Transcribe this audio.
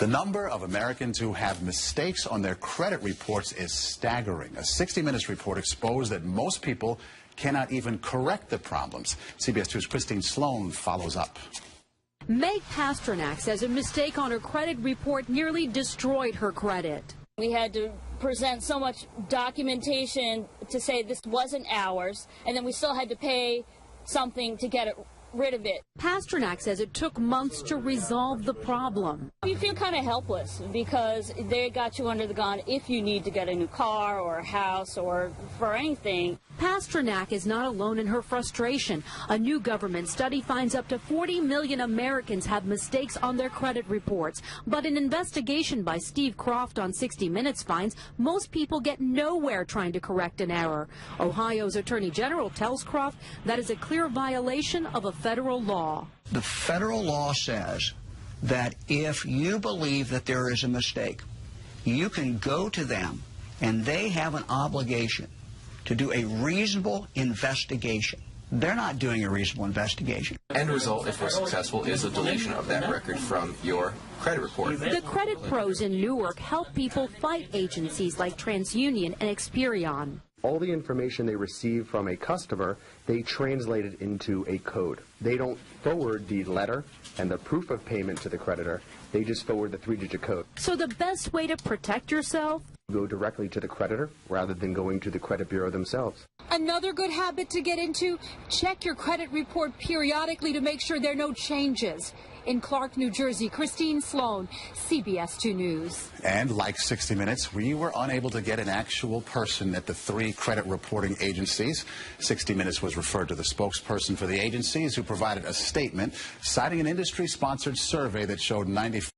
The number of Americans who have mistakes on their credit reports is staggering. A 60 Minutes report exposed that most people cannot even correct the problems. CBS 2's Christine Sloan follows up. Meg Pasternak says a mistake on her credit report nearly destroyed her credit. We had to present so much documentation to say this wasn't ours, and then we still had to pay something to get rid of it. Pasternak says it took months to resolve the problem. You feel kind of helpless because they got you under the gun if you need to get a new car or a house or for anything. Pasternak is not alone in her frustration. A new government study finds up to 40 million Americans have mistakes on their credit reports. But an investigation by Steve Croft on 60 Minutes finds most people get nowhere trying to correct an error. Ohio's Attorney General tells Croft that is a clear violation of a federal law. The federal law says that if you believe that there is a mistake, you can go to them and they have an obligation to do a reasonable investigation. They're not doing a reasonable investigation. End result, if we're successful, is a deletion of that record from your credit report. The credit pros in Newark help people fight agencies like TransUnion and Experian. All the information they receive from a customer, they translate it into a code. They don't forward the letter and the proof of payment to the creditor. They just forward the 3-digit code. So the best way to protect yourself? Go directly to the creditor rather than going to the credit bureau themselves. Another good habit to get into, check your credit report periodically to make sure there are no changes. In Clark, New Jersey, Christine Sloan, CBS 2 News. And like 60 Minutes, we were unable to get an actual person at the 3 credit reporting agencies. 60 Minutes was referred to the spokesperson for the agencies, who provided a statement citing an industry-sponsored survey that showed 95